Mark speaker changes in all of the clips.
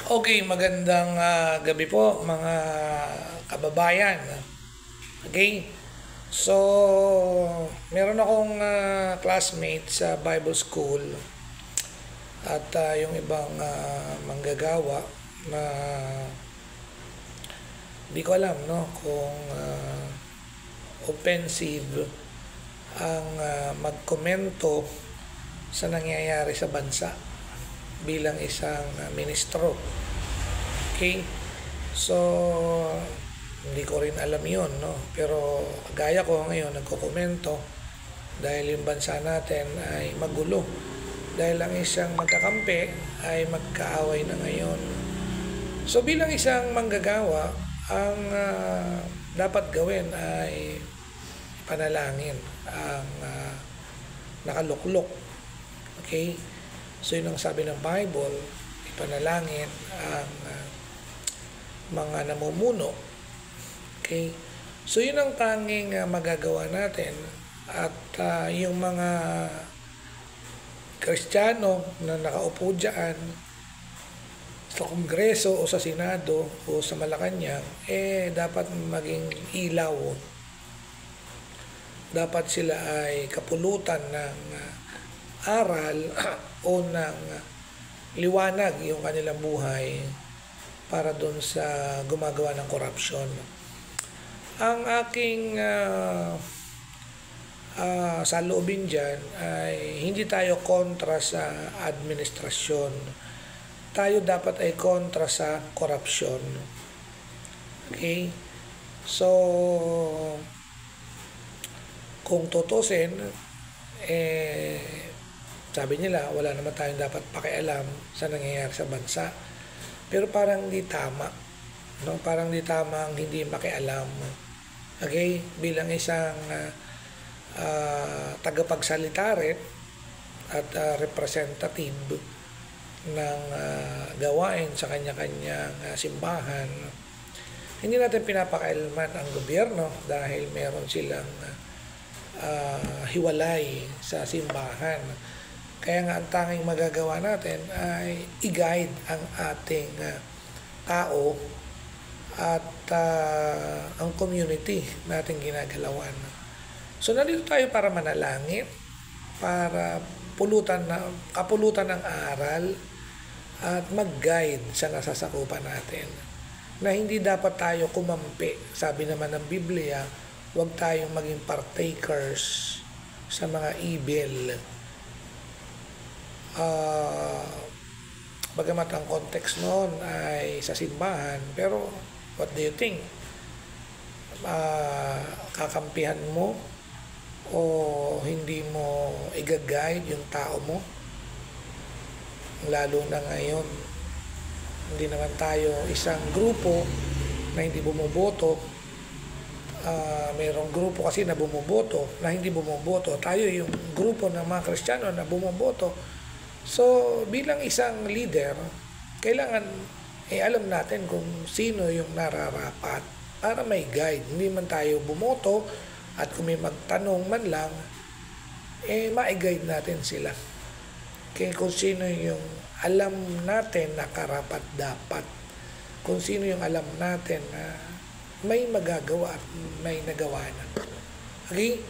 Speaker 1: Okay, magandang gabi po mga kababayan. Okay? So, meron akong classmate sa Bible School at yung ibang manggagawa na di ko alam no kung offensive ang magkomento sa nangyayari sa bansa bilang isang ministro. Okay? So, hindi ko rin alam yon, no? Pero gaya ko ngayon, nagkokomento dahil yung bansa natin ay magulo. Dahil ang isang magkakampi ay magkaaway na ngayon. So, bilang isang manggagawa, ang dapat gawin ay panalangin ang nakaluklok. Okay? So, yun ang sabi ng Bible, ipanalangin ang mga namumuno. Okay? So, yun ang tanging magagawa natin. At yung mga Kristiyano na nakaupo dyan sa Kongreso o sa Senado o sa Malacanang, dapat maging ilaw. Dapat sila ay kapulutan ng aral o ng liwanag yung kanilang buhay para doon sa gumagawa ng korupsyon. Ang aking saloobin dyan ay hindi tayo kontra sa administrasyon. Tayo dapat ay kontra sa korupsyon. Okay? So, kung tutusin, sabi nila, wala naman tayong dapat pakialam sa nangyayari sa bansa. Pero parang di tama. No? Parang di tama ang hindi makialam. Okay? Bilang isang tagapagsalita rin at representative ng gawain sa kanya-kanyang simbahan, hindi natin pinapakailaman ang gobyerno dahil meron silang hiwalay sa simbahan. Kaya nga ang tanging magagawa natin ay i-guide ang ating tao at ang community nating ginagalawan. So nandito tayo para manalangin, para kapulutan ng aral at mag-guide sa nasasakupan natin. Na hindi dapat tayo kumampi. Sabi naman ng Biblia, huwag tayong maging partakers sa mga evil. Bagamat ang context noon ay sa simbahan, pero what do you think? Kakampihan mo o hindi mo i-guide yung tao mo? Lalo na ngayon, hindi naman tayo isang grupo na hindi bumoboto. Mayroong grupo kasi na bumoboto, na hindi bumoboto. Tayo yung grupo ng mga Kristiyano na bumoboto. So, bilang isang leader, kailangan alam natin kung sino yung nararapat para may guide. Hindi man tayo bumoto at kung may magtanong man lang, ma-guide natin sila. Kaya kung sino yung alam natin na karapat dapat. Kung sino yung alam natin na may magagawa at may nagawa na. Okay?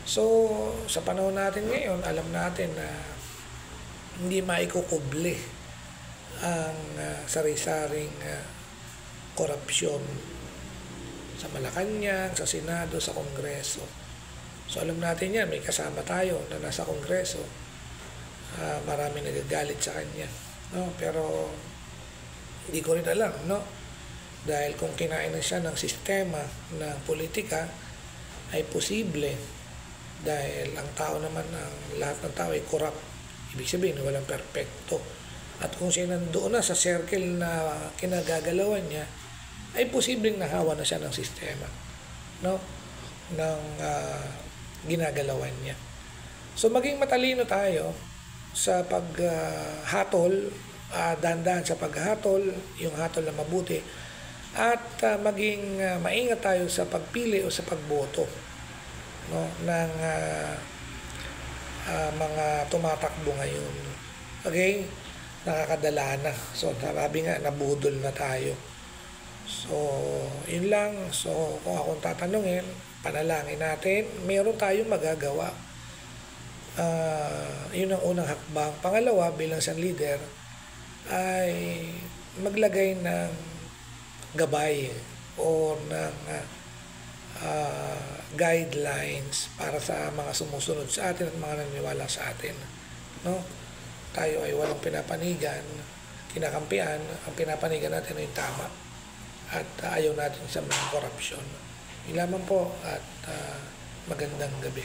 Speaker 1: So, sa panahon natin ngayon, alam natin na hindi maikukuble ang sari-saring korupsyon sa Malacanang, sa Senado, sa Kongreso. So, alam natin yan, may kasama tayo na nasa Kongreso. Marami nagagalit sa kanya. No? Pero, hindi ko rin alam, no? Dahil kung kinain na siya ng sistema ng politika, ay posible. Dahil ang tao naman, lahat ng tao ay corrupt. Ibig sabihin, walang perpekto. At kung siya nandoon na sa circle na kinagagalawan niya, ay posibleng nahawa na siya ng sistema, no? Ng ginagalawan niya. So, maging matalino tayo sa paghatol, dahan-dahan sa paghatol, yung hatol na mabuti, at maging maingat tayo sa pagpili o sa pagboto, no, ng mga tumatakbo ngayon. Okay? nakakadala na. So sabi nga, nabudol na tayo. So yun lang. So kung akong tatanungin, panalangin natin, meron tayong magagawa. Yun ang unang hakbang. Pangalawa, bilang isang leader, ay maglagay ng gabay o ng guidelines para sa mga sumusunod sa atin at mga naniniwala sa atin. No? Tayo ay walang pinapanigan, kinakampihan. Ang pinapanigan natin ay tama at ayaw natin sa mga korupsyon. Ilaman po at magandang gabi.